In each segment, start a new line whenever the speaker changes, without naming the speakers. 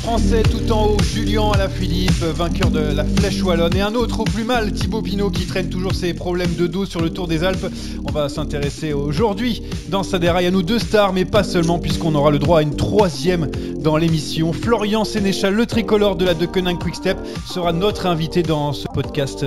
Français tout en haut, Julien Alaphilippe, vainqueur de la Flèche Wallonne, et un autre au plus mal, Thibaut Pinot, qui traîne toujours ses problèmes de dos sur le Tour des Alpes. On va s'intéresser aujourd'hui dans Ça déraille à nous deux stars, mais pas seulement, puisqu'on aura le droit à une troisième dans l'émission. Florian Sénéchal, le tricolore de la Deceuninck Quick-Step, sera notre invité dans ce podcast,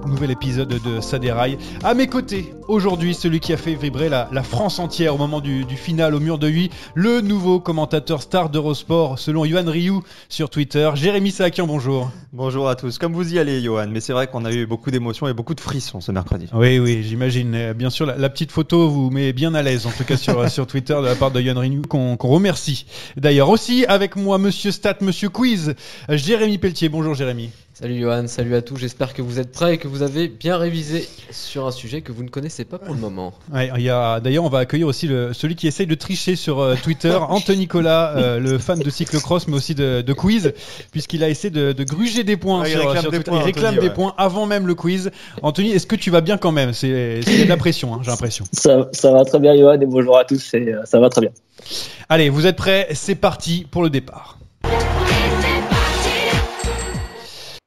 nouvel épisode de Ça déraille. À mes côtés, aujourd'hui, celui qui a fait vibrer la France entière au moment du final au mur de Huy, le nouveau commentateur star d'Eurosport, selon Yoann Rioux sur Twitter. Jérémy Sakian, bonjour.
Bonjour à tous. Comme vous y allez, Yoann, mais c'est vrai qu'on a eu beaucoup d'émotions et beaucoup de frissons ce mercredi.
Oui, j'imagine. Bien sûr, la petite photo vous met bien à l'aise, en tout cas sur Twitter, de la part de Yoann Rioux, qu'on remercie. D'ailleurs, aussi avec moi, Monsieur Stat, Monsieur Quiz, Jérémy Pelletier. Bonjour Jérémy.
Salut Johan, salut à tous, j'espère que vous êtes prêts et que vous avez bien révisé sur un sujet que vous ne connaissez pas pour le moment.
Ouais, d'ailleurs, on va accueillir aussi celui qui essaye de tricher sur Twitter, Anthony Nicolas, le fan de cyclocross mais aussi de quiz, puisqu'il a essayé de gruger des points sur Twitter. Il réclame des points avant même le quiz. Anthony, est-ce que tu vas bien quand même ? C'est de la pression, j'ai l'impression.
Ça va très bien Johan, et bonjour à tous, ça va très bien.
Allez, vous êtes prêts ? C'est parti pour le départ.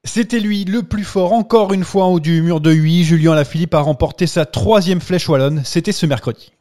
C'était lui, le plus fort, encore une fois en haut du mur de Huy. Julien Alaphilippe a remporté sa 3e Flèche Wallonne. C'était ce mercredi.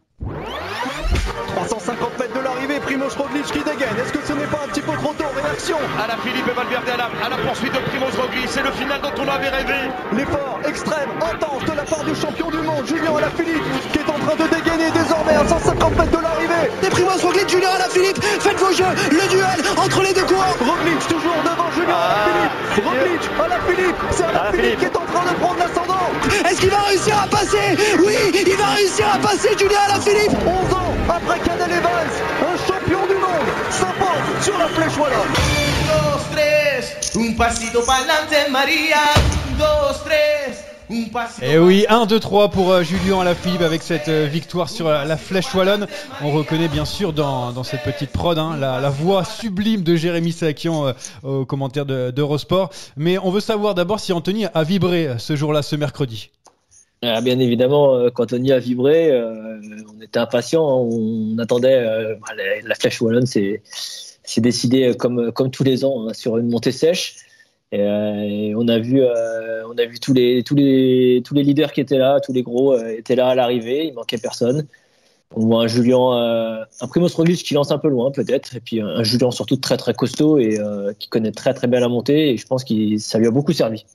350 mètres de l'arrivée, Primož Roglič qui dégaine. Est-ce que ce n'est pas un petit peu trop tôt ? Réaction.
Alaphilippe et Valverde à la poursuite de Primož Roglič. C'est le final dont on avait rêvé.
L'effort extrême, intense de la part du champion du monde, Julien Alaphilippe, qui est en train de dégainer désormais à 150 mètres de l'arrivée.
Et Primož Roglič, Julien Alaphilippe, faites vos jeux, le duel entre les deux coureurs.
Roglič toujours devant Julien Alaphilippe. Roglič, Alaphilippe, c'est Alaphilippe qui est en train de prendre l'ascendant.
Est-ce qu'il va réussir à passer ? Oui, il va réussir à passer, Julien Alaphilippe.
11 ans après Cadel Evans, un champion du monde s'impose sur la Flèche Wallonne.
2, 3, un pasito pa'lante Maria, 2, 3.
Et oui, 1, 2, 3 pour Julien Alaphilippe avec cette victoire sur la Flèche Wallonne. On reconnaît bien sûr dans cette petite prod la voix sublime de Jérémy Sakian au commentaire d'Eurosport. Mais on veut savoir d'abord si Anthony a vibré ce jour-là, ce mercredi.
Bien évidemment, quand Anthony a vibré, on était impatients, on attendait. La Flèche Wallonne, c'est décidé comme tous les ans sur une montée sèche. Et on a vu tous les leaders qui étaient là, tous les gros étaient là à l'arrivée, il manquait personne. On voit un Primož Roglič qui lance un peu loin peut-être, et puis un Julien surtout très très costaud et qui connaît très très bien la montée, et je pense que ça lui a beaucoup servi.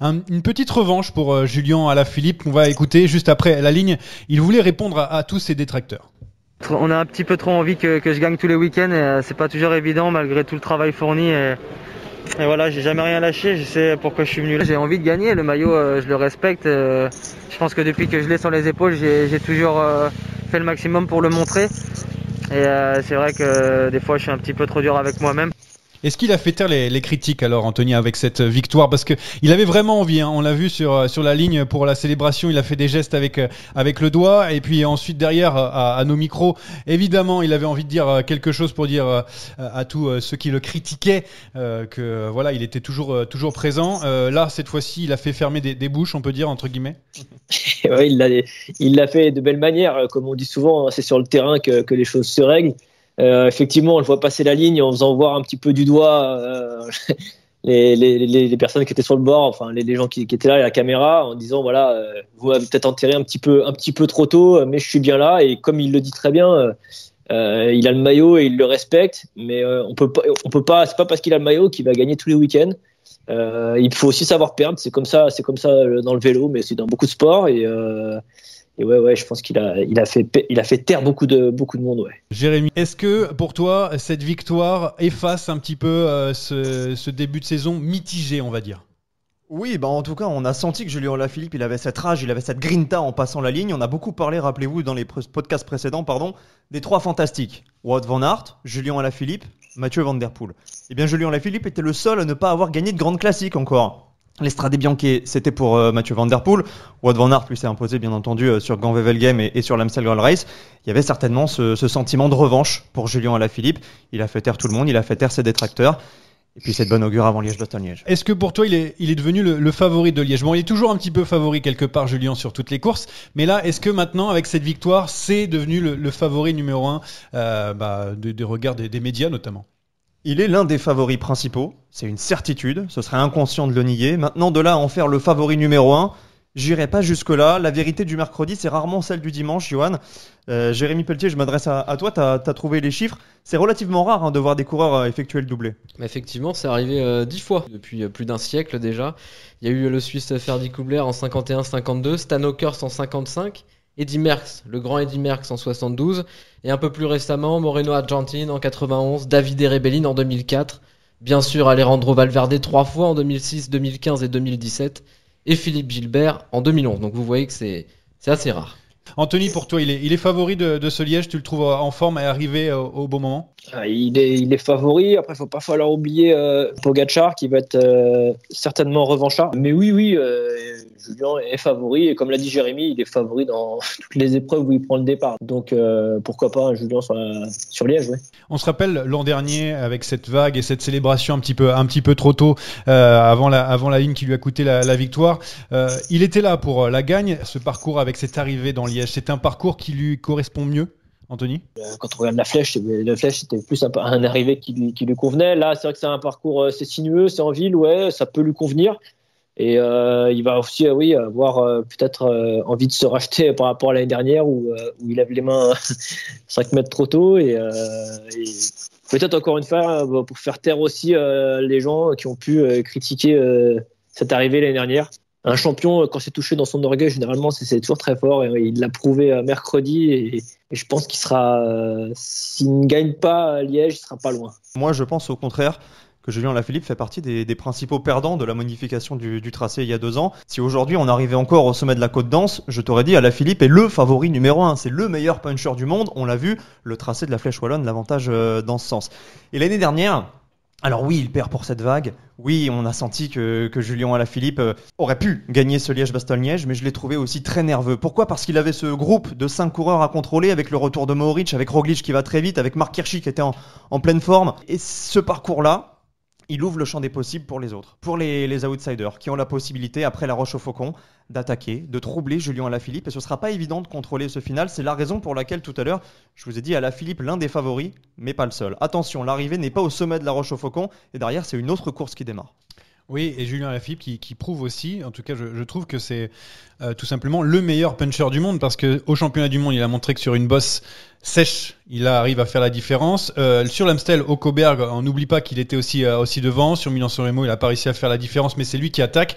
Une petite revanche pour Julien Alaphilippe qu'on va écouter juste après la ligne. Il voulait répondre à tous ses détracteurs.
On a un petit peu trop envie que je gagne tous les week-ends, et c'est pas toujours évident malgré tout le travail fourni. Et voilà, j'ai jamais rien lâché, je sais pourquoi je suis venu là. J'ai envie de gagner, le maillot je le respecte. Je pense que depuis que je l'ai sur les épaules, j'ai toujours fait le maximum pour le montrer. Et c'est vrai que des fois je suis un petit peu trop dur avec moi-même.
Est-ce qu'il a fait taire les critiques alors, Anthony, avec cette victoire ? Parce qu'il avait vraiment envie, on l'a vu sur la ligne pour la célébration, il a fait des gestes avec le doigt, et puis ensuite derrière à nos micros, évidemment il avait envie de dire quelque chose pour dire à tous ceux qui le critiquaient que voilà, il était toujours présent. Là, cette fois-ci, il a fait fermer des bouches, on peut dire, entre guillemets.
Oui, il l'a fait de belle manière, comme on dit souvent, c'est sur le terrain que les choses se règlent. Effectivement, on le voit passer la ligne en faisant voir un petit peu du doigt les personnes qui étaient sur le bord, enfin les gens qui étaient là à la caméra, en disant voilà, vous m'avez peut-être enterré un petit peu trop tôt, mais je suis bien là. Et comme il le dit très bien, il a le maillot et il le respecte, mais on peut pas. C'est pas parce qu'il a le maillot qu'il va gagner tous les week-ends. Il faut aussi savoir perdre. C'est comme ça dans le vélo, mais c'est dans beaucoup de sports. Et ouais, je pense qu'il a fait taire beaucoup de monde, ouais.
Jérémy, est-ce que pour toi cette victoire efface un petit peu ce début de saison mitigé, on va dire ?
Oui, en tout cas, on a senti que Julien Alaphilippe, il avait cette rage, il avait cette grinta en passant la ligne. On a beaucoup parlé, rappelez-vous, dans les podcasts précédents, des 3 fantastiques. Wout van Aert, Julien Alaphilippe, Mathieu Van Der Poel. Eh bien, Julien Alaphilippe était le seul à ne pas avoir gagné de grande classique encore. L'Estrade Bianche, c'était pour Mathieu Van Der Poel. Wout van Aert, lui, s'est imposé, bien entendu, sur Gand-Wevelgem et sur l'Amstel Gold Race. Il y avait certainement ce sentiment de revanche pour Julien Alaphilippe. Il a fait taire tout le monde, il a fait taire ses détracteurs. Et puis, c'est de bonne augure avant Liège-Bastogne-Liège.
Est-ce que pour toi, il est devenu le favori de Liège ? Bon, il est toujours un petit peu favori quelque part, Julien, sur toutes les courses. Mais là, est-ce que maintenant, avec cette victoire, c'est devenu le favori numéro 1 des regards des médias, notamment ?
Il est l'un des favoris principaux, c'est une certitude, ce serait inconscient de le nier. Maintenant, de là à en faire le favori numéro 1, j'irai pas jusque-là. La vérité du mercredi, c'est rarement celle du dimanche, Johan. Jérémy Pelletier, je m'adresse à toi, tu as trouvé les chiffres. C'est relativement rare de voir des coureurs effectuer le doublé.
Effectivement, c'est arrivé 10 fois depuis plus d'un siècle déjà. Il y a eu le Suisse Ferdy Kubler en 51-52, Stan Ockers en 55, Eddy Merckx, le grand Eddy Merckx en 72, et un peu plus récemment, Moreno Argentine en 91, Davide Rebellin en 2004, bien sûr Alejandro Valverde 3 fois en 2006, 2015 et 2017, et Philippe Gilbert en 2011. Donc vous voyez que c'est assez rare.
Anthony, pour toi, il est favori de ce Liège, tu le trouves en forme et arrivé au bon moment?
Il est favori. Après, il ne faut pas falloir oublier Pogačar qui va être certainement revanchard. Mais oui, Julien est favori. Et comme l'a dit Jérémy, il est favori dans toutes les épreuves où il prend le départ. Donc pourquoi pas un Julien sur Liège. Ouais.
On se rappelle l'an dernier avec cette vague et cette célébration un petit peu trop tôt avant la ligne qui lui a coûté la victoire. Il était là pour la gagne. Ce parcours avec cette arrivée dans Liège, c'est un parcours qui lui correspond mieux, Anthony? Quand
on regarde la flèche c'était plus un arrivé qui lui convenait. Là, c'est vrai que c'est un parcours, c'est sinueux, c'est en ville, ouais, ça peut lui convenir. Et il va aussi, avoir peut-être envie de se racheter par rapport à l'année dernière où il lève les mains 5 mètres trop tôt. Et peut-être encore une fois, pour faire taire aussi les gens qui ont pu critiquer cette arrivée l'année dernière. Un champion, quand c'est touché dans son orgueil, généralement, c'est toujours très fort. Et il l'a prouvé mercredi. Et je pense qu'il sera, s'il ne gagne pas à Liège, il sera pas loin.
Moi, je pense au contraire que Julien Alaphilippe fait partie des principaux perdants de la modification du tracé il y a 2 ans. Si aujourd'hui on arrivait encore au sommet de la Côte d'Anse, je t'aurais dit Alaphilippe est le favori numéro 1. C'est le meilleur puncher du monde. On l'a vu, le tracé de la Flèche Wallonne, l'avantage dans ce sens. Et l'année dernière, alors oui, il perd pour cette vague. Oui, on a senti que Julien Alaphilippe aurait pu gagner ce Liège-Bastogne-Liège, mais je l'ai trouvé aussi très nerveux. Pourquoi ? Parce qu'il avait ce groupe de 5 coureurs à contrôler, avec le retour de Mohoric, avec Roglic qui va très vite, avec Marc Hirschi qui était en pleine forme. Et ce parcours-là, il ouvre le champ des possibles pour les autres, pour les outsiders, qui ont la possibilité, après la Roche au Faucon, d'attaquer, de troubler Julien Alaphilippe. Et ce ne sera pas évident de contrôler ce final. C'est la raison pour laquelle, tout à l'heure, je vous ai dit Alaphilippe, l'un des favoris, mais pas le seul. Attention, l'arrivée n'est pas au sommet de la Roche au Faucon, et derrière, c'est une autre course qui démarre.
Oui, et Julien Alaphilippe qui prouve aussi, en tout cas je trouve que c'est tout simplement le meilleur puncher du monde, parce qu'au championnat du monde, il a montré que sur une bosse sèche, il arrive à faire la différence. Sur l'Amstel, au Coberg, on n'oublie pas qu'il était aussi devant. Sur Milan-San Remo, il n'a pas réussi à faire la différence, mais c'est lui qui attaque.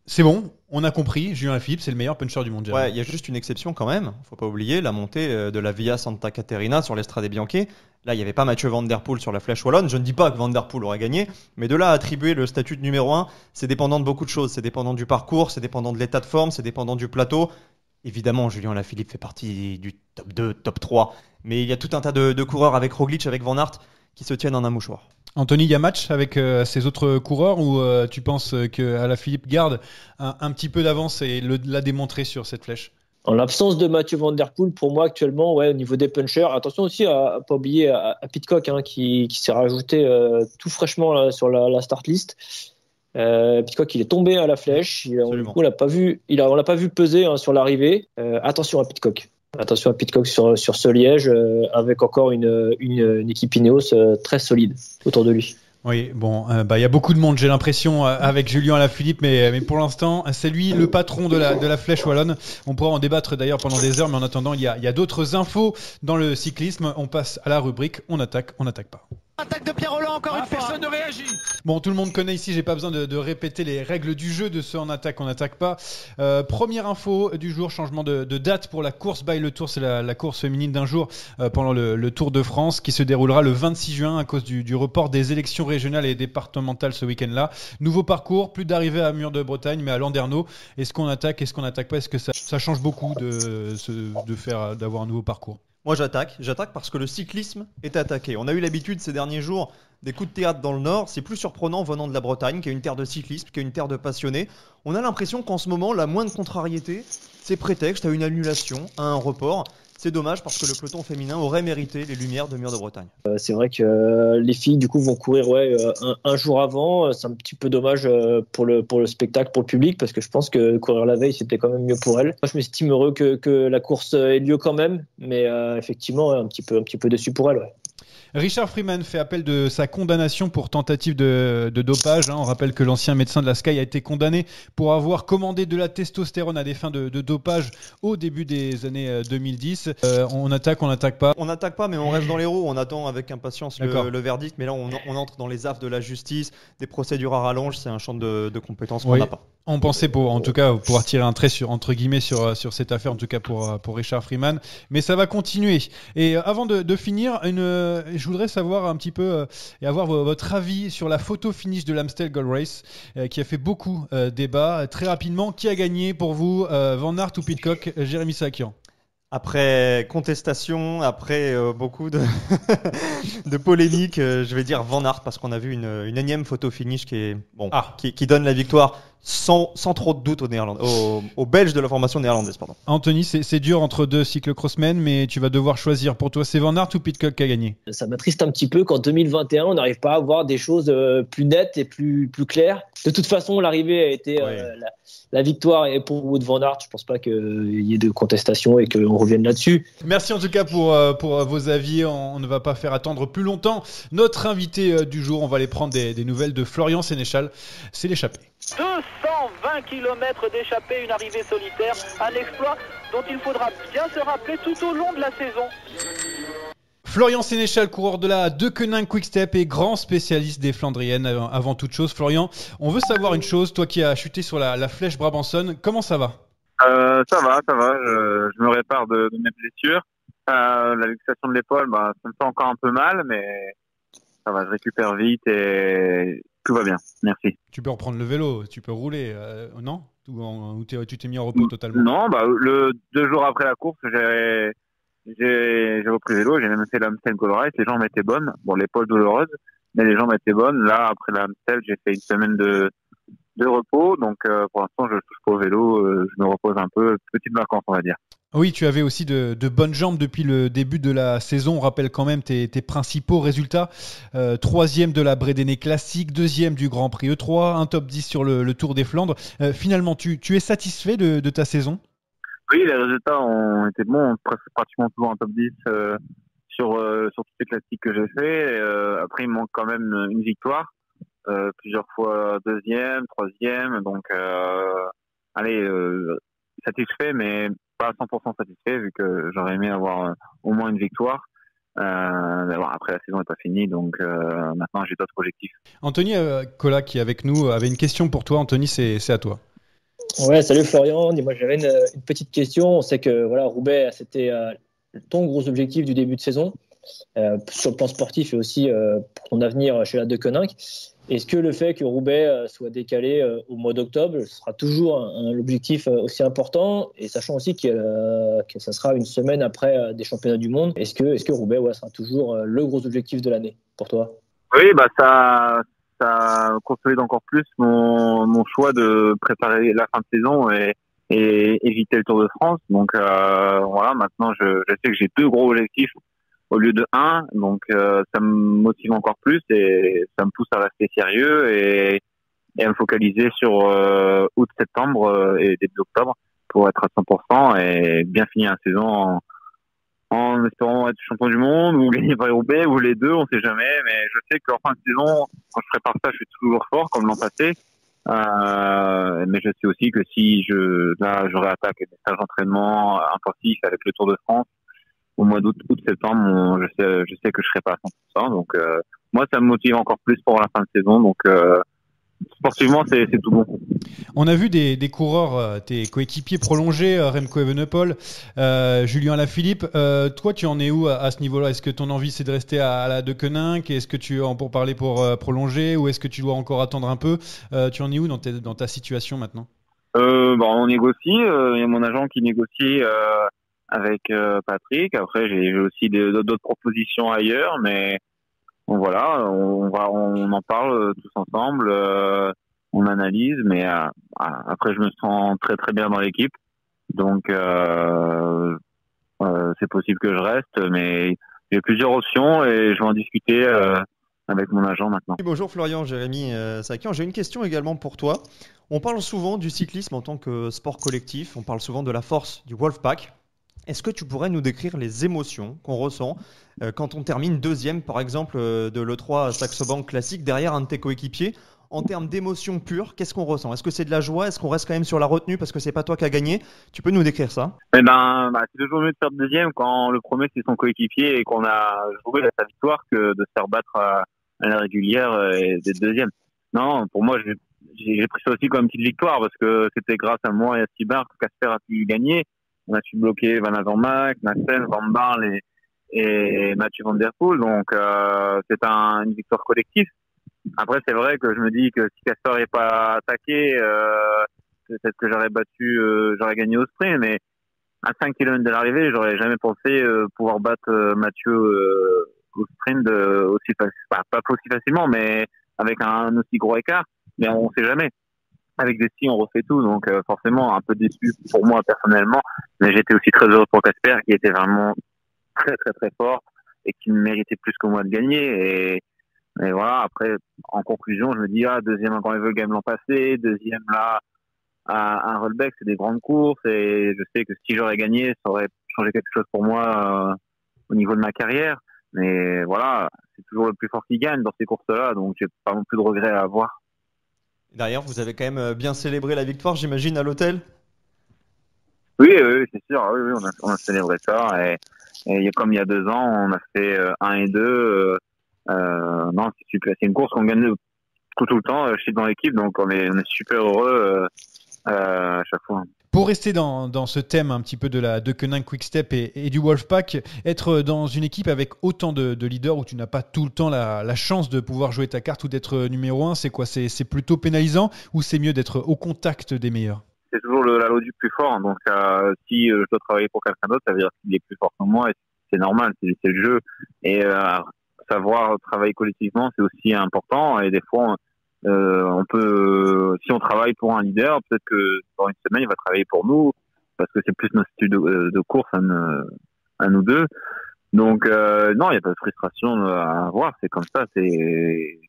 C'est bon, on a compris, Julien Alaphilippe, c'est le meilleur puncher du monde.
Ouais, il y a juste une exception quand même, faut pas oublier la montée de la Via Santa Caterina sur l'Estrade Bianche. Là, il n'y avait pas Mathieu Van Der Poel sur la Flèche Wallonne. Je ne dis pas que Van Der Poel aurait gagné, mais de là à attribuer le statut de numéro 1, c'est dépendant de beaucoup de choses. C'est dépendant du parcours, c'est dépendant de l'état de forme, c'est dépendant du plateau. Évidemment, Julien Alaphilippe fait partie du top 2, top 3. Mais il y a tout un tas de coureurs avec Roglic, avec Van Aert, qui se tiennent en un mouchoir.
Anthony, il y a match avec ces autres coureurs ou tu penses qu'Alaphilippe garde un petit peu d'avance et l'a démontré sur cette flèche?
En l'absence de Mathieu Van Der Poel, pour moi actuellement, ouais, au niveau des punchers, attention aussi à pas oublier à Pidcock qui s'est rajouté tout fraîchement là, sur la start list. Pidcock, il est tombé à la flèche. On l'a pas vu peser sur l'arrivée. Attention à Pidcock. Attention à Pidcock sur ce Liège, avec encore une équipe Ineos très solide autour de lui.
Oui, bon, y a beaucoup de monde, j'ai l'impression, avec Julien Alaphilippe, mais pour l'instant, c'est lui le patron de la Flèche Wallonne. On pourra en débattre d'ailleurs pendant des heures, mais en attendant, il y a d'autres infos dans le cyclisme. On passe à la rubrique On attaque pas.
Attaque de Pierre Rolland encore une fois.
Personne ne réagit.
Bon, tout le monde connaît ici, j'ai pas besoin de répéter les règles du jeu de ce on n'attaque pas. Première info du jour, changement de date pour la course by le Tour, c'est la course féminine d'un jour pendant le Tour de France qui se déroulera le 26 juin à cause du report des élections régionales et départementales ce week-end-là. Nouveau parcours, plus d'arrivée à Mur de Bretagne, mais à Landerneau. Est-ce qu'on attaque, est-ce qu'on n'attaque pas? Est-ce que ça change beaucoup d'avoir un nouveau parcours?
Moi j'attaque parce que le cyclisme est attaqué. On a eu l'habitude ces derniers jours des coups de théâtre dans le Nord, c'est plus surprenant venant de la Bretagne, qui est une terre de cyclisme, qui est une terre de passionnés. On a l'impression qu'en ce moment, la moindre contrariété, c'est prétexte à une annulation, à un report. C'est dommage parce que le peloton féminin aurait mérité les lumières de Mur de Bretagne.
C'est vrai que les filles du coup vont courir un jour avant. C'est un petit peu dommage pour le spectacle, pour le public, parce que je pense que courir la veille c'était quand même mieux pour elles. Moi, je m'estime heureux que la course ait lieu quand même, mais effectivement un petit peu déçu pour elles. Ouais.
Richard Freeman fait appel de sa condamnation pour tentative de dopage. On rappelle que l'ancien médecin de la Sky a été condamné pour avoir commandé de la testostérone à des fins de dopage au début des années 2010. On attaque pas.
On n'attaque pas, mais on reste dans les roues. On attend avec impatience le verdict. Mais là, on entre dans les affres de la justice, des procédures à rallonge. C'est un champ de compétences qu'on n'a pas.
On pensait en tout cas pouvoir tirer un trait entre guillemets sur cette affaire, en tout cas pour Richard Freeman. Mais ça va continuer. Et avant de finir, je voudrais savoir un petit peu et avoir votre avis sur la photo finish de l'Amstel Gold Race qui a fait beaucoup débat. Très rapidement, qui a gagné pour vous, Van Aert ou Pidcock? Jérémy Sakian.
Après contestation, après beaucoup de polémiques, je vais dire Van Aert parce qu'on a vu une énième photo finish qui donne la victoire sans trop de doute aux Belges de la formation néerlandaise. Pardon.
Anthony, c'est dur entre deux cyclocrossmen, mais tu vas devoir choisir. Pour toi, c'est Van Aert ou Pidcock qui a gagné?
Ça m'attriste un petit peu qu'en 2021, on n'arrive pas à avoir des choses plus nettes et plus claires. De toute façon, l'arrivée a été la victoire est pour Wout van Aert. Je ne pense pas qu'il y ait de contestation et qu'on revienne là-dessus.
Merci en tout cas pour vos avis. On ne va pas faire attendre plus longtemps notre invité du jour. On va aller prendre des nouvelles de Florian Sénéchal. C'est l'échappée.
220 km d'échappée, une arrivée solitaire, un exploit dont il faudra bien se rappeler tout au long de la saison.
Florian Sénéchal, coureur de la Deceuninck Quick-Step et grand spécialiste des Flandriennes. Avant toute chose, Florian, on veut savoir une chose. Toi qui as chuté sur la flèche Brabanson, comment ça va?
Ça va. Je me répare de mes blessures. La luxation de l'épaule, ça me fait encore un peu mal, mais ça va, je récupère vite et tout va bien. Merci.
Tu peux reprendre le vélo, tu peux rouler, non? Ou tu t'es mis en repos totalement?
Non, 2 jours après la course, j'ai repris le vélo, j'ai même fait l'Amstel Gold Race, les jambes étaient bonnes. Bon, l'épaule douloureuse, mais les jambes étaient bonnes. Là, après l'Amstel, j'ai fait une semaine de repos, donc pour l'instant, je ne touche pas au vélo, je me repose un peu, petite vacances, on va dire.
Oui, tu avais aussi de bonnes jambes depuis le début de la saison. On rappelle quand même tes principaux résultats. 3e de la Bredene Classic, 2e du Grand Prix E3, un top 10 sur le Tour des Flandres. Finalement, tu es satisfait de ta saison?
Oui, les résultats ont été bons, pratiquement toujours un top 10 sur toutes les classiques que j'ai fait. Après, il me manque quand même une victoire, plusieurs fois 2e, 3e, donc satisfait, mais pas à 100% satisfait vu que j'aurais aimé avoir au moins une victoire. Après, la saison n'est pas finie, donc maintenant j'ai d'autres objectifs.
Anthony Collat qui est avec nous avait une question pour toi. Anthony, c'est à toi.
Ouais, salut Florian. Moi, j'avais une petite question. On sait que Roubaix, c'était ton gros objectif du début de saison, sur le plan sportif et aussi pour ton avenir chez la Deceuninck. Est-ce que le fait que Roubaix soit décalé au mois d'octobre sera toujours l'objectif aussi important, et sachant aussi que ça sera une semaine après des championnats du monde, est-ce que Roubaix sera toujours le gros objectif de l'année pour toi?
Oui, ça consolide encore plus mon choix de préparer la fin de saison et éviter le Tour de France. Donc maintenant je sais que j'ai 2 gros objectifs au lieu de 1, donc ça me motive encore plus et ça me pousse à rester sérieux et à me focaliser sur août-septembre et début octobre pour être à 100% et bien finir la saison en espérant être champion du monde ou gagner Paris-Roubaix ou les deux, on sait jamais, mais je sais qu'en fin de saison, quand je prépare ça, je suis toujours fort comme l'an passé. Mais je sais aussi que si je réattaque des stages d'entraînement intensifs avec le Tour de France au mois d'août-septembre, je sais que je serai pas à 100%. Donc moi, ça me motive encore plus pour la fin de saison. Donc sportivement, c'est tout bon.
On a vu des coureurs, tes coéquipiers prolongés, Remco Evenepoel, Julien Alaphilippe. Toi, tu en es où à ce niveau-là? Est-ce que ton envie, c'est de rester à la Deceuninck? Est-ce que tu en pour parler pour prolonger, ou est-ce que tu dois encore attendre un peu? Tu en es où dans ta situation maintenant?
On négocie. Il y a mon agent qui négocie avec Patrick. Après, j'ai aussi d'autres propositions ailleurs, mais bon, voilà, on en parle tous ensemble, on analyse, mais après je me sens très très bien dans l'équipe, donc c'est possible que je reste, mais j'ai plusieurs options et je vais en discuter avec mon agent maintenant.
Bonjour Florian, Jérémy Sakian, j'ai une question également pour toi. On parle souvent du cyclisme en tant que sport collectif, on parle souvent de la force du Wolfpack. Est-ce que tu pourrais nous décrire les émotions qu'on ressent quand on termine deuxième, par exemple, de l'E3 Saxo Bank Classique, derrière un de tes coéquipiers? En termes d'émotions pures, qu'est-ce qu'on ressent? Est-ce que c'est de la joie? Est-ce qu'on reste quand même sur la retenue parce que c'est pas toi qui as gagné? Tu peux nous décrire ça?
C'est toujours mieux de faire deuxième quand le premier c'est son coéquipier et qu'on a joué à sa victoire que de se faire battre à la régulière et d'être deuxième. Non, pour moi, j'ai pris ça aussi comme une petite victoire parce que c'était grâce à moi et à Stibar que Casper a pu gagner. On a su bloquer Van Avermaet, Nassen, Van Barle et Mathieu Van Der Poel. Donc, c'est une victoire collective. Après, c'est vrai que je me dis que si Casper n'est pas attaqué, peut-être que j'aurais gagné au sprint, mais à 5 km de l'arrivée, j'aurais jamais pensé pouvoir battre Mathieu au sprint aussi pas aussi facilement, mais avec un aussi gros écart. Mais on sait jamais. Avec des skis, on refait tout, donc forcément un peu déçu pour moi personnellement, mais j'étais aussi très heureux pour Casper qui était vraiment très très très fort et qui méritait plus que moi de gagner. Et voilà, après, en conclusion, je me dis, deuxième à Grand Evelgem l'an passé, deuxième là à Rollbeck, c'est des grandes courses et je sais que si j'aurais gagné, ça aurait changé quelque chose pour moi au niveau de ma carrière. Mais voilà, c'est toujours le plus fort qui gagne dans ces courses-là, donc j'ai pas non plus de regrets à avoir.
Derrière, vous avez quand même bien célébré la victoire, j'imagine, à l'hôtel?
Oui, c'est sûr, oui, on a célébré ça et comme il y a 2 ans, on a fait 1 et 2. Non, c'est super. C'est une course qu'on gagne tout le temps. Je suis dans l'équipe, donc on est super heureux à chaque fois.
Pour rester dans ce thème un petit peu de la Deceuninck Quick-Step et du Wolfpack, être dans une équipe avec autant de leaders où tu n'as pas tout le temps la chance de pouvoir jouer ta carte ou d'être numéro 1, c'est quoi? C'est plutôt pénalisant ou c'est mieux d'être au contact des meilleurs?
C'est toujours la loi du plus fort. Donc si je dois travailler pour quelqu'un d'autre, ça veut dire qu'il est plus fort que moi. Et c'est normal, c'est le jeu. Et savoir travailler collectivement, c'est aussi important. Et des fois, on peut, si on travaille pour un leader, peut-être que dans une semaine, il va travailler pour nous, parce que c'est plus notre style de course à nous deux. Donc, non, il n'y a pas de frustration à avoir. C'est comme ça, c'est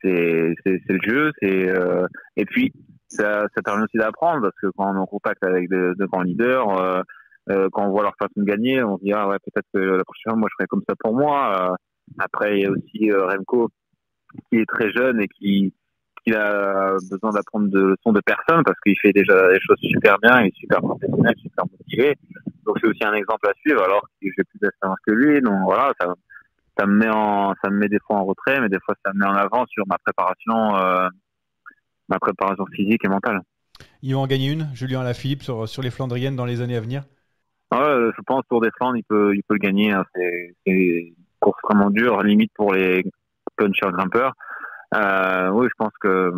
le jeu. Et puis, ça permet aussi d'apprendre, parce que quand on est en contact avec de grands leaders, quand on voit leur façon de gagner, on se dit, ouais, peut-être que la prochaine fois, moi, je ferai comme ça pour moi. Après, il y a aussi Remco qui est très jeune et qui a besoin d'apprendre de leçons de personne parce qu'il fait déjà des choses super bien, il est super professionnel, super motivé. Donc c'est aussi un exemple à suivre alors que j'ai plus d'expérience que lui. Donc voilà, ça me met des fois en retrait, mais des fois ça me met en avant sur ma préparation physique et mentale.
Ils vont en gagner une, Julien Alaphilippe, sur les Flandriennes dans les années à venir?
Ouais, je pense Tour des Flandres, il peut le gagner. Hein. C'est une course vraiment dure, limite pour les punchers grimpeurs. Oui, je pense que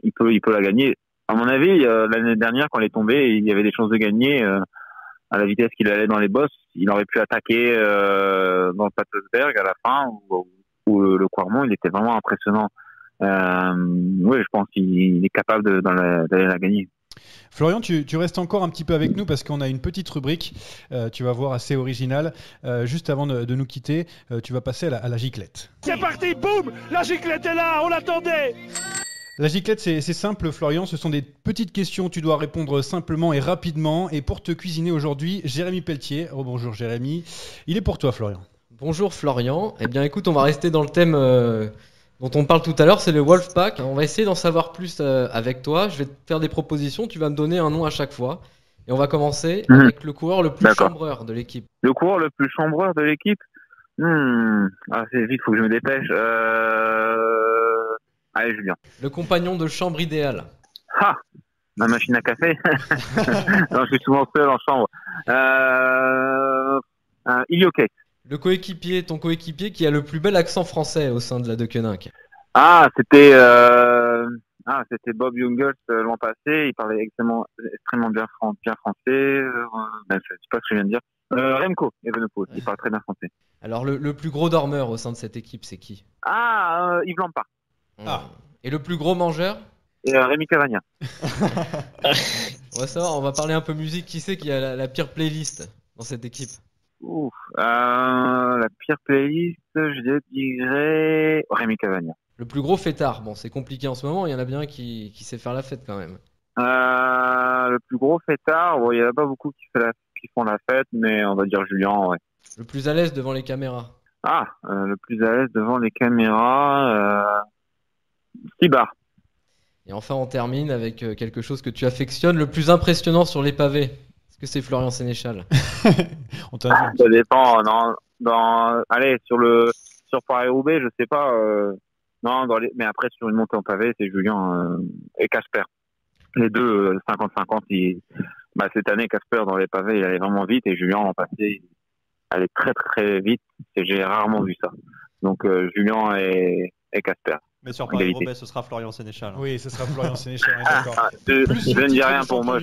il peut la gagner. À mon avis, l'année dernière, quand il est tombé, il y avait des chances de gagner. À la vitesse qu'il allait dans les bosses, il aurait pu attaquer dans le Patersberg à la fin, ou le Quarmont, il était vraiment impressionnant. Oui, je pense qu'il est capable d'aller la gagner.
Florian, tu restes encore un petit peu avec nous parce qu'on a une petite rubrique, tu vas voir, assez originale. Juste avant de nous quitter, tu vas passer à la giclette.
C'est parti, boum, la giclette est là, on l'attendait.
La giclette, c'est simple, Florian, ce sont des petites questions, tu dois répondre simplement et rapidement. Et pour te cuisiner aujourd'hui, Jérémy Pelletier. Oh, bonjour Jérémy, il est pour toi Florian.
Bonjour Florian, eh bien écoute, on va rester dans le thème dont on parle tout à l'heure, c'est le Wolfpack. On va essayer d'en savoir plus avec toi. Je vais te faire des propositions, tu vas me donner un nom à chaque fois. Et on va commencer avec le coureur le plus chambreur de l'équipe.
Le coureur le plus chambreur de l'équipe c'est vite, il faut que je me dépêche. Allez, Julien.
Le compagnon de chambre idéal.
Ma machine à café. Non, je suis souvent seul en chambre. Ilioket.
Le coéquipier, ton coéquipier qui a le plus bel accent français au sein de la Deceuninck.
C'était Bob Jungels l'an passé. Il parlait extrêmement bien français. Je sais pas ce que je viens de dire. Remco Evenepoel, il parle très bien français.
Alors le plus gros dormeur au sein de cette équipe, c'est qui?
Yves Lampard.
Et le plus gros mangeur?
Rémi Cavagna.
On va savoir, on va parler un peu musique. Qui c'est qui a la pire playlist dans cette équipe?
La pire playlist, je dirais Rémi Cavagna.
Le plus gros fêtard, bon c'est compliqué en ce moment, il y en a bien qui sait faire la fête quand même.
Le plus gros fêtard, bon, il y en a pas beaucoup qui font la fête, mais on va dire Julien, ouais.
Le plus à l'aise devant les caméras.
Le plus à l'aise devant les caméras, Stibar.
Et enfin, on termine avec quelque chose que tu affectionnes, le plus impressionnant sur les pavés. Est-ce que c'est Florian Sénéchal?
Ça dépend. Allez, sur Paris-Roubaix, je sais pas. Mais après sur une montée en pavé, c'est Julien et Casper. Les deux 50-50. Cette année, Casper dans les pavés, il allait vraiment vite et Julien en passé, il allait très très vite. J'ai rarement vu ça. Donc Julien et Casper.
Mais sur Paris-Roubaix, ce sera Florian Sénéchal.
Oui, ce sera Florian Sénéchal, d'accord.
Je ne dis rien pour moi.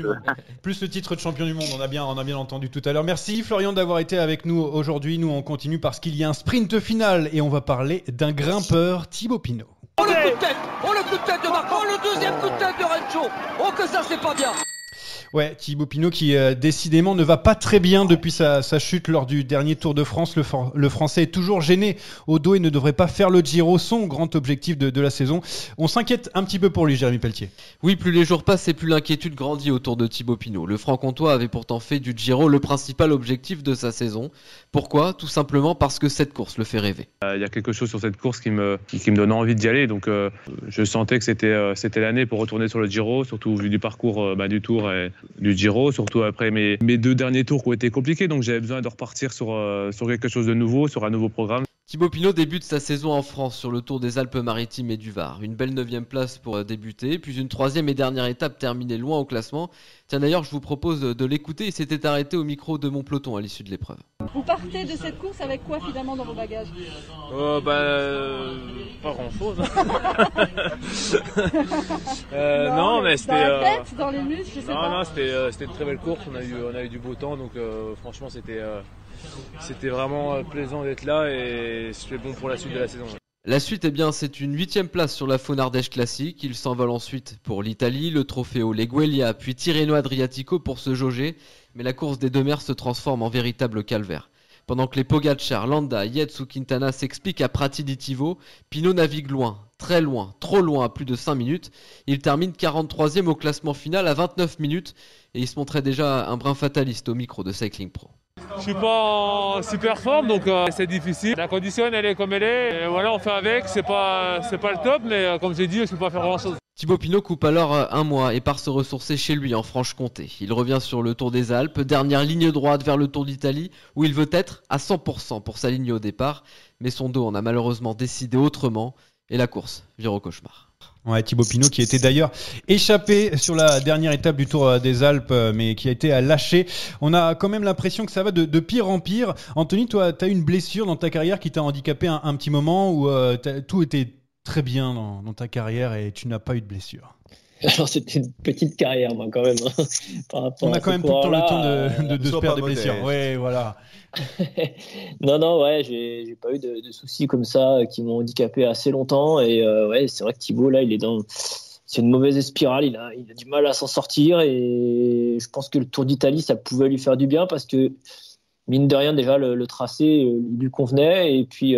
Plus le titre de champion du monde, on a bien entendu tout à l'heure. Merci Florian d'avoir été avec nous aujourd'hui. Nous, on continue parce qu'il y a un sprint final et on va parler d'un grimpeur, Thibaut Pinot.
Oh le coup de tête! Oh le coup de tête de Marc! Oh le deuxième coup de tête de Rencho! Oh que ça c'est pas bien!
Ouais, Thibaut Pinot qui décidément ne va pas très bien depuis sa chute lors du dernier Tour de France. Le Français est toujours gêné au dos et ne devrait pas faire le Giro, son grand objectif de la saison. On s'inquiète un petit peu pour lui, Jérémy Pelletier.
Oui, plus les jours passent et plus l'inquiétude grandit autour de Thibaut Pinot. Le Franc-Comtois avait pourtant fait du Giro le principal objectif de sa saison. Pourquoi ? Tout simplement parce que cette course le fait rêver.
Il y a quelque chose sur cette course qui me donne envie d'y aller. Donc je sentais que c'était l'année pour retourner sur le Giro, surtout vu du parcours du Tour et du Giro, surtout après mes deux derniers tours qui ont été compliqués. Donc j'avais besoin de repartir sur quelque chose de nouveau, sur un nouveau programme.
Thibaut Pinot débute sa saison en France sur le Tour des Alpes-Maritimes et du Var. Une belle 9e place pour débuter, puis une 3e et dernière étape terminée loin au classement. Tiens d'ailleurs, je vous propose de l'écouter. Il s'était arrêté au micro de mon peloton à l'issue de l'épreuve.
Vous partez de cette course avec quoi finalement dans vos bagages ?
Pas grand-chose. Non, mais c'était...
Dans la tête, dans les muscles, je sais pas.
Non, c'était une très belle course. On a eu du beau temps, donc franchement c'était vraiment plaisant d'être là et c'est bon pour la suite de la saison.
La suite, c'est une 8e place sur la Faune Ardèche Classique. Il s'envole ensuite pour l'Italie, le Trofeo Legueglia, puis Tirreno Adriatico pour se jauger. Mais la course des deux mers se transforme en véritable calvaire. Pendant que les Pogacar, Landa, Yates ou Quintana s'expliquent à Prati di Tivo, Pinot navigue loin, très loin, trop loin à plus de 5 minutes. Il termine 43e au classement final à 29 minutes et il se montrait déjà un brin fataliste au micro de Cycling Pro.
Je suis pas en super forme, donc c'est difficile. La condition, elle est comme elle est. Et voilà, on fait avec. C'est pas le top, mais comme j'ai dit, je peux pas faire grand-chose.
Thibaut Pinot coupe alors un mois et part se ressourcer chez lui en Franche-Comté. Il revient sur le Tour des Alpes, dernière ligne droite vers le Tour d'Italie, où il veut être à 100% pour s'aligner au départ. Mais son dos en a malheureusement décidé autrement et la course vire au cauchemar.
Ouais, Thibaut Pinot qui était d'ailleurs échappé sur la dernière étape du Tour des Alpes, mais qui a été lâché. On a quand même l'impression que ça va de pire en pire. Anthony, toi, tu as eu une blessure dans ta carrière qui t'a handicapé un petit moment où tout était très bien dans ta carrière et tu n'as pas eu de blessure.
Alors c'était une petite carrière, moi, quand même. Par rapport
on a quand même tout le temps le temps de se faire des blessures. Ouais, voilà.
Non, ouais, j'ai pas eu de soucis comme ça qui m'ont handicapé assez longtemps. Et ouais, c'est vrai que Thibaut, là, c'est une mauvaise spirale. Il a du mal à s'en sortir. Et je pense que le Tour d'Italie, ça pouvait lui faire du bien parce que, mine de rien, déjà, le tracé lui convenait. Et puis,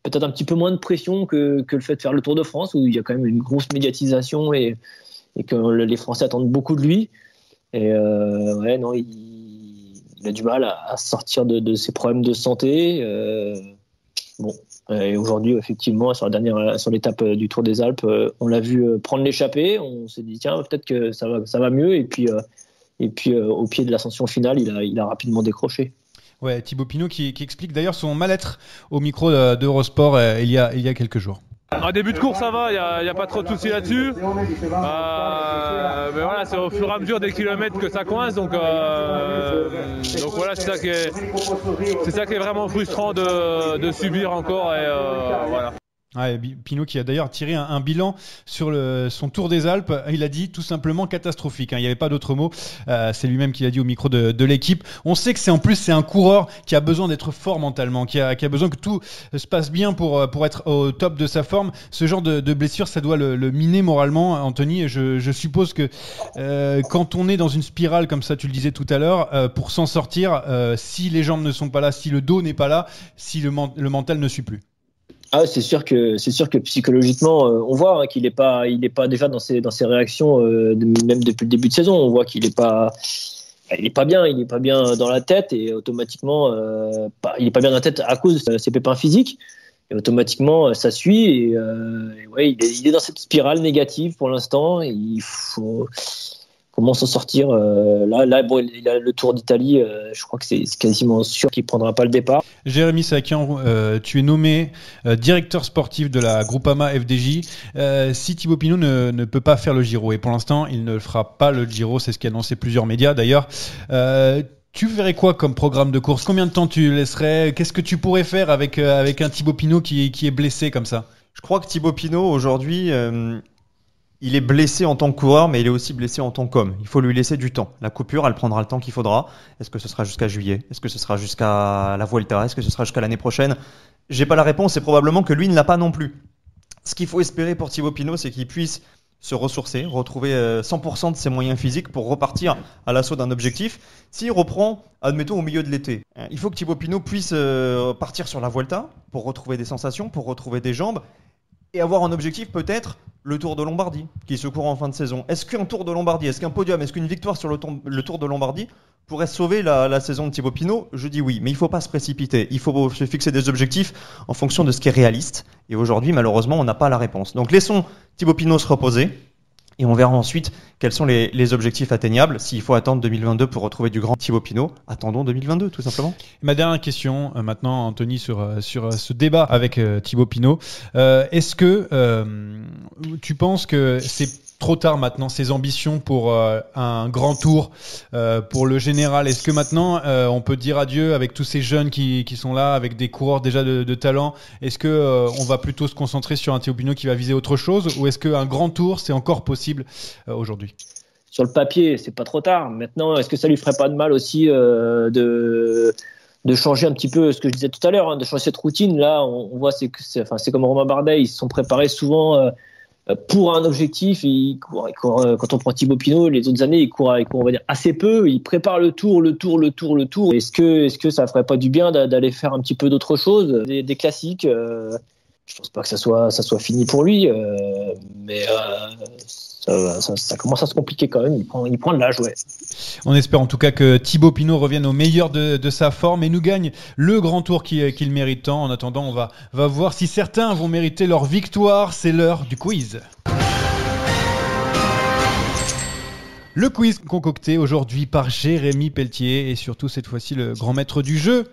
peut-être un petit peu moins de pression que le fait de faire le Tour de France où il y a quand même une grosse médiatisation et que les Français attendent beaucoup de lui. Et ouais, non, il a du mal à sortir de ses problèmes de santé. Bon, et aujourd'hui, effectivement, sur l'étape du Tour des Alpes, on l'a vu prendre l'échappée. On s'est dit tiens, peut-être que ça va mieux. Et puis au pied de l'ascension finale, il a rapidement décroché.
Ouais, Thibaut Pinot qui explique d'ailleurs son mal-être au micro d'Eurosport il y a quelques jours.
En début de course, ça va, il n'y a pas trop de soucis là-dessus. Mais voilà, c'est au fur et à mesure des kilomètres que ça coince. Donc voilà, c'est ça qui est vraiment frustrant de subir encore. Et voilà.
Ouais, Pinot qui a d'ailleurs tiré un bilan sur son Tour des Alpes, il a dit tout simplement catastrophique, il n'y avait pas d'autre mot, c'est lui-même qui l'a dit au micro de l'équipe. On sait que c'est un coureur qui a besoin d'être fort mentalement, qui a besoin que tout se passe bien pour être au top de sa forme. Ce genre de blessure, ça doit le miner moralement, Anthony, et je suppose que quand on est dans une spirale comme ça, tu le disais tout à l'heure, pour s'en sortir, si les jambes ne sont pas là, si le dos n'est pas là, si le mental ne suit plus.
Ah, c'est sûr que psychologiquement, on voit qu'il est pas déjà dans ses réactions, même depuis le début de saison. On voit qu'il est pas bien dans la tête et automatiquement, il est pas bien dans la tête à cause de ses pépins physiques. Et automatiquement, ça suit. Et ouais, il est dans cette spirale négative pour l'instant. Il faut comment s'en sortir. Là, bon, il a le Tour d'Italie. Je crois que c'est quasiment sûr qu'il prendra pas le départ.
Jérémy Sakian, tu es nommé directeur sportif de la Groupama FDJ. Si Thibaut Pinot ne peut pas faire le Giro, et pour l'instant, il ne fera pas le Giro, c'est ce qu'a annoncé plusieurs médias d'ailleurs. Tu verrais quoi comme programme de course? Combien de temps tu laisserais? Qu'est-ce que tu pourrais faire avec un Thibaut Pinot qui est blessé comme ça?
Je crois que Thibaut Pinot, aujourd'hui, il est blessé en tant que coureur, mais il est aussi blessé en tant qu'homme. Il faut lui laisser du temps. La coupure, elle prendra le temps qu'il faudra. Est-ce que ce sera jusqu'à juillet? Est-ce que ce sera jusqu'à la Vuelta? Est-ce que ce sera jusqu'à l'année prochaine? J'ai pas la réponse, et probablement que lui ne l'a pas non plus. Ce qu'il faut espérer pour Thibaut Pinot, c'est qu'il puisse se ressourcer, retrouver 100% de ses moyens physiques pour repartir à l'assaut d'un objectif. S'il reprend, admettons, au milieu de l'été, il faut que Thibaut Pinot puisse partir sur la Vuelta pour retrouver des sensations, pour retrouver des jambes et avoir un objectif peut-être le Tour de Lombardie qui se court en fin de saison. Est-ce qu'un Tour de Lombardie, est-ce qu'un podium, est-ce qu'une victoire sur le Tour de Lombardie pourrait sauver la saison de Thibaut Pinot? Je dis oui, mais il ne faut pas se précipiter. Il faut se fixer des objectifs en fonction de ce qui est réaliste. Et aujourd'hui, malheureusement, on n'a pas la réponse. Donc laissons Thibaut Pinot se reposer. Et on verra ensuite quels sont les objectifs atteignables. S'il faut attendre 2022 pour retrouver du grand Thibaut Pinot, attendons 2022 tout simplement.
Ma dernière question maintenant, Anthony, sur ce débat avec Thibaut Pinot. Est-ce que tu penses que c'est trop tard maintenant, ses ambitions pour un grand tour, pour le général? Est-ce que maintenant on peut dire adieu avec tous ces jeunes qui sont là, avec des coureurs déjà de talent? Est-ce que on va plutôt se concentrer sur un Thibaut Pinot qui va viser autre chose, ou est-ce qu'un grand tour c'est encore possible aujourd'hui?
Sur le papier, c'est pas trop tard. Maintenant, est-ce que ça lui ferait pas de mal aussi de changer un petit peu ce que je disais tout à l'heure, de changer cette routine? Là, on voit c'est comme Romain Bardet, ils se sont préparés souvent pour un objectif. Quand on prend Thibaut Pinot, les autres années, il court on va dire assez peu. Il prépare le tour. Est-ce que ça ferait pas du bien d'aller faire un petit peu d'autre chose, des classiques? Je pense pas que ça soit fini pour lui, mais ça commence à se compliquer quand même. Il prend de l'âge, ouais.
On espère en tout cas que Thibaut Pinot revienne au meilleur de sa forme et nous gagne le grand tour qu'il mérite tant. En attendant, on va voir si certains vont mériter leur victoire. C'est l'heure du quiz. Le quiz concocté aujourd'hui par Jérémy Pelletier, et surtout cette fois-ci le grand maître du jeu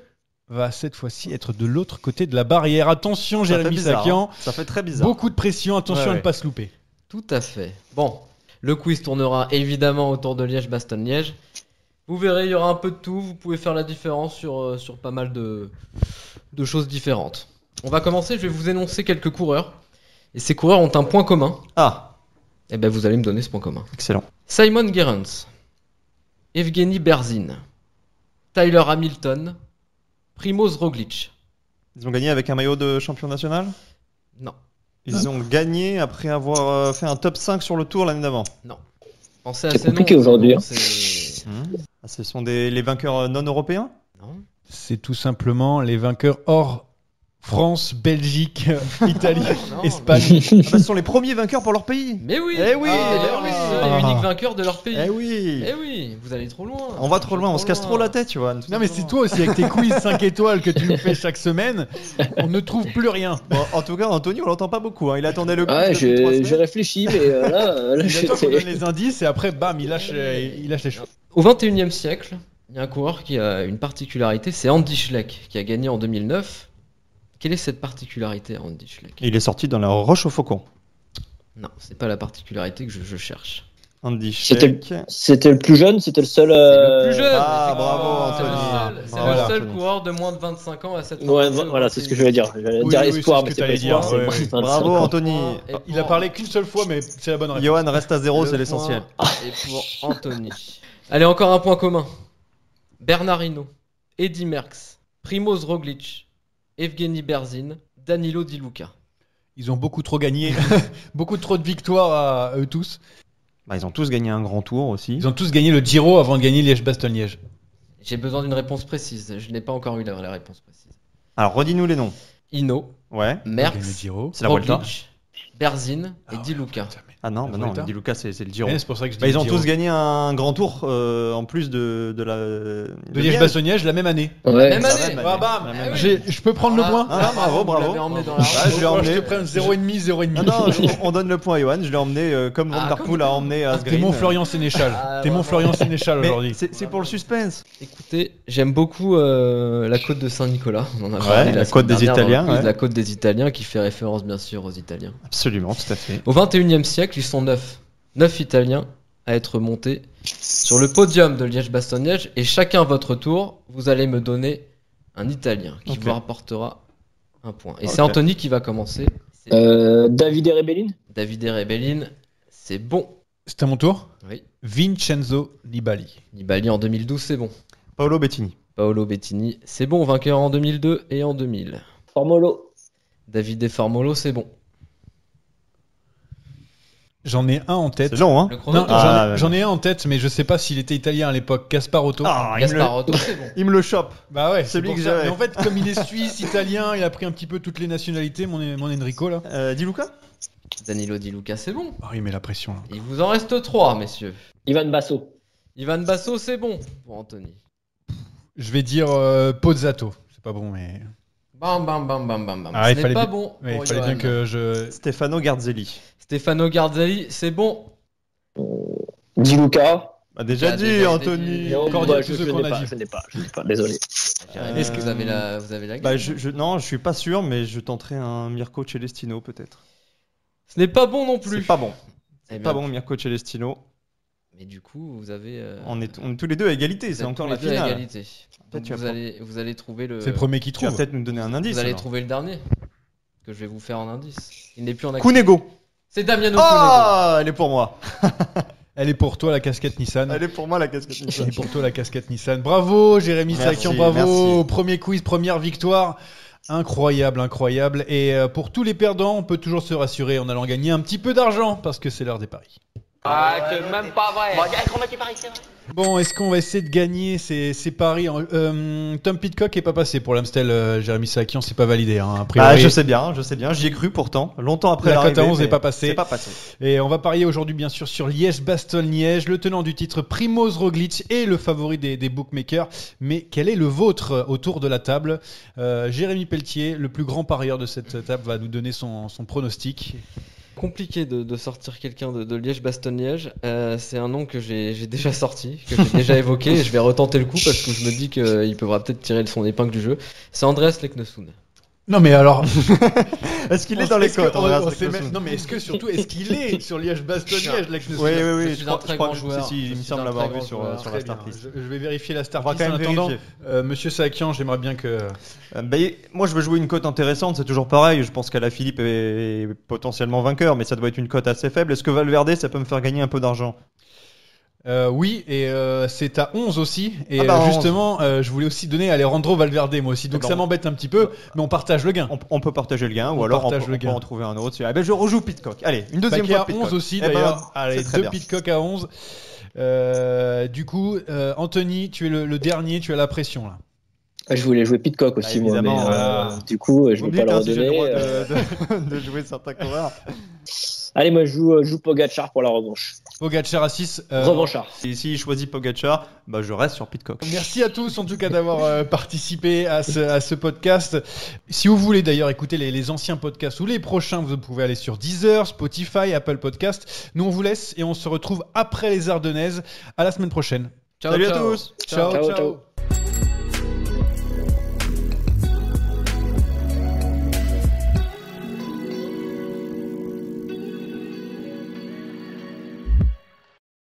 va cette fois-ci être de l'autre côté de la barrière. Attention Jérémy Sakian,
ça fait très bizarre.
Beaucoup de pression, attention à ne pas se louper.
Tout à fait. Bon, le quiz tournera évidemment autour de Liège-Bastogne-Liège. Vous verrez, il y aura un peu de tout. Vous pouvez faire la différence sur pas mal de choses différentes. On va commencer, je vais vous énoncer quelques coureurs. Et ces coureurs ont un point commun.
Ah.
Et ben vous allez me donner ce point commun.
Excellent.
Simon Gerrans, Evgeny Berzin, Tyler Hamilton, Primoz Roglic.
Ils ont gagné avec un maillot de champion national?
Non.
Ils ont gagné après avoir fait un top 5 sur le Tour l'année d'avant?
Non. Pensez à
c'est
ces
compliqué
noms,
aujourd'hui.
Ce sont les vainqueurs non européens?
Non.
C'est tout simplement les vainqueurs hors France, Belgique, Italie, Espagne.
Ce sont les premiers vainqueurs pour leur pays.
Mais oui.
Eh oui.
C'est les uniques vainqueurs de leur pays.
Eh oui.
Eh oui. Vous allez trop loin.
On va trop loin, on se casse trop la tête, tu vois.
Non mais c'est toi aussi avec tes quiz 5 étoiles que tu nous fais chaque semaine. On ne trouve plus rien.
Bon, en tout cas, Anthony, on l'entend pas beaucoup. Hein. Il attendait le quiz.
Ouais, j'ai réfléchi, mais là
il attend qu'on donne les indices et après, bam, il lâche les choses.
Au 21e siècle, il y a un coureur qui a une particularité, c'est Andy Schleck, qui a gagné en 2009. Quelle est cette particularité, Andy Schleck?
Il est sorti dans la Roche au Faucon.
Non, c'est pas la particularité que je cherche.
Andy Schleck.
C'était le plus jeune, c'était le seul.
Le plus jeune.
Ah, bravo, Anthony.
C'est le seul coureur de moins de 25 ans à cette.
Ouais, voilà, c'est ce que je voulais dire. J'allais dire espoir, mais c'est pas espoir.
Bravo, Anthony.
Il a parlé qu'une seule fois, mais c'est la bonne réponse.
Johan reste à 0, c'est l'essentiel.
Et pour Anthony. Allez, encore un point commun. Bernard Hinault, Eddy Merckx, Primoz Roglic, Evgeny Berzin, Danilo Di Luca.
Ils ont beaucoup trop gagné, beaucoup trop de victoires à eux tous.
Bah, ils ont tous gagné un grand tour aussi.
Ils ont tous gagné le Giro avant de gagner Liège-Bastogne-Liège.
J'ai besoin d'une réponse précise. Je n'ai pas encore eu la réponse précise.
Alors, redis-nous les noms.
Hinault,
Ouais.
Merckx,
C'est la Vuelta.
Roglic, Berzin et Di Luca.
Ah non, bah non, Di Luca c'est le Giro.
Ouais, c'est pour ça que je dis
Bah, ils
le
ont
Giro.
tous gagné un grand tour en plus de
Liège-Bastogne-Liège la même année.
Ouais.
Même année.
Ah, bam.
La même année.
Je peux prendre le point.
Ah, bravo,
Vous l'avez
bravo.
emmené dans la
Ah, je l'ai
Moi,
emmené.
je te prends 0,5, 0,5.
Ah non, on donne le point à Johan. Je l'ai emmené comme Van Der Poel a emmené
T'es
Asgreen.
mon Florian Sénéchal. T'es mon Florian Sénéchal
Mais
aujourd'hui.
c'est pour le suspense.
Écoutez, j'aime beaucoup la côte de Saint-Nicolas. On en a
Ouais,
parlé
la
semaine
côte des
dernière dans le
Italiens,
quiz,
ouais.
La côte des Italiens qui fait référence bien sûr aux Italiens.
Absolument, tout à fait.
Au 21e siècle, ils sont 9 Italiens à être montés sur le podium de Liège-Bastogne-Liège et chacun à votre tour, vous allez me donner un Italien qui
Ok.
vous rapportera un point. Et
Ok.
c'est Anthony qui va commencer.
David Rebellin.
David Rebellin, c'est bon.
C'est à mon tour.
Oui.
Vincenzo Nibali.
Nibali en 2012, c'est bon.
Paolo Bettini.
Paolo Bettini, c'est bon. Vainqueur en 2002 et en 2000.
Formolo.
Davide Formolo, c'est bon.
J'en ai un en tête.
C'est long, hein.
Le chrono,
Non,
toi.
j'en ai un en tête, mais je sais pas s'il était italien à l'époque. Gasparotto.
Ah,
Gasparotto, c'est bon.
Il me le chope.
Bah ouais,
Celui
c'est pour
que
ça.
j'avais.
Mais en fait, comme il est suisse, italien, il a pris un petit peu toutes les nationalités, mon Enrico là.
Di Luca.
Danilo Di Luca, c'est bon.
Ah, il met la pression là.
Il vous en reste 3, messieurs.
Ivan Basso.
Ivan Basso, c'est bon pour Anthony.
Je vais dire Pozzato. C'est pas bon, mais.
Bam, bam, bam, bam, bam, bam.
Ah,
Ce
il
n'est
fallait
pas
bien-
bon.
Ouais, il
pour
fallait bien
Johan.
que je.
Stefano Garzelli.
Stefano Garzelli, c'est bon.
Di Luca.
Bah, déjà
Ah,
dit,
déjà
Anthony.
dit.
Encore
Bah,
dire tous ceux qu'on a dit.
je n'ai pas, désolé.
Est-ce que vous avez la gagne?
Bah, non, je suis pas sûr, mais je tenterai un Mirko Celestino peut-être.
Ce n'est pas bon non plus.
C'est pas bon.
Eh
C'est
bien,
pas bon, Mirko Celestino.
Mais du coup, vous avez.
On est tous les deux à égalité,
vous
c'est
êtes
encore
tous
la
les deux à
finale.
égalité.
Peut-être
Donc
tu vas
vous allez trouver le.
C'est le premier qui
Tu vas
trouve.
peut-être nous donner un indice.
Vous allez
alors.
trouver le dernier. Que je vais vous faire en indice. Il n'est plus en activité.
Kunego.
C'est Damiano
Ah, elle est pour moi.
Elle est pour toi la casquette Nissan.
Elle est pour moi la casquette.
Elle est pour toi la casquette Nissan. Bravo Jérémy
Merci,
Sakian, bravo.
merci.
Premier quiz, première victoire. Incroyable, incroyable. Et pour tous les perdants, on peut toujours se rassurer en allant gagner un petit peu d'argent parce que c'est l'heure des paris.
Ah, c'est même pas vrai.
Bon, est-ce qu'on va essayer de gagner ces paris Tom Pidcock est pas passé pour l'Amstel, Jérémy Sakian, c'est pas validé. Hein, a priori.
Ah, je sais bien, j'y ai cru pourtant, longtemps après
La cote à
l'arrivée,
11
mais
n'est pas passée.
C'est pas passé.
Et on va parier aujourd'hui bien sûr sur Liège-Bastogne-Liège, le tenant du titre Primoz Roglic et le favori des bookmakers. Mais quel est le vôtre autour de la table? Jérémy Pelletier, le plus grand parieur de cette table, va nous donner son pronostic.
Compliqué de sortir quelqu'un de Liège-Bastogne-Liège. C'est un nom que j'ai déjà sorti, que j'ai déjà évoqué. Et je vais retenter le coup parce que je me dis qu'il pourra peut-être tirer son épingle du jeu. C'est Andreas Leknesund.
Non mais alors,
Est-ce qu'il est dans les
est-ce que-
cotes, Andreas
on sait
Leknesund
même- Non mais est-ce que surtout, est-ce qu'il est sur Liège-Bastogne-Liège, Leknesund?
Oui,
Je
je
suis
crois-
un très
je crois
grand
que
joueur.
si,
Je
il me
suis
semble
un
l'avoir
très
vu
grand
sur
joueur.
la
Très
Star
bien.
List.
Je vais vérifier la
On
Star
va
List.
quand
En
même
attendant,
vérifier.
Monsieur Sakian, j'aimerais bien que...
Moi, je veux jouer une cote intéressante, c'est toujours pareil. Je pense qu'Alaphilippe est potentiellement vainqueur, mais ça doit être une cote assez faible. Est-ce que Valverde, ça peut me faire gagner un peu d'argent?
Oui, et c'est à 11 aussi. Et
Ah bah, 11.
justement, je voulais aussi donner à Alejandro Valverde, moi aussi. Donc
D'accord.
ça m'embête un petit peu, mais on partage le gain.
On peut partager le gain, ou
On
alors
partage
on
le
peut
gain.
en trouver un autre. Ah ben, je rejoue Pidcock. Allez, une deuxième
Qui est
fois
à
Pidcock.
11 aussi,
Eh ben,
d'ailleurs. Allez,
c'est très
2
bien.
Pidcock à 11. Du coup, Anthony, tu es le dernier, tu as la pression là.
Je voulais jouer Pidcock aussi, moi, mais
évidemment,
voilà.
du coup, je ne
Oublie
vais pas le
pas si j'ai le
redonner.
droit de jouer certains coureurs.
Allez, moi, je joue Pogacar pour la revanche.
Pogacar à 6.
Revanchard.
Et s'il choisit Pogacar, bah, je reste sur Pidcock.
Merci à tous en tout cas d'avoir participé à ce podcast. Si vous voulez d'ailleurs écouter les anciens podcasts ou les prochains, vous pouvez aller sur Deezer, Spotify, Apple Podcast. Nous on vous laisse et on se retrouve après les Ardennaises. À la semaine prochaine.
Ciao,
Salut
ciao.
à tous.
Ciao,
Ciao,
ciao.
ciao.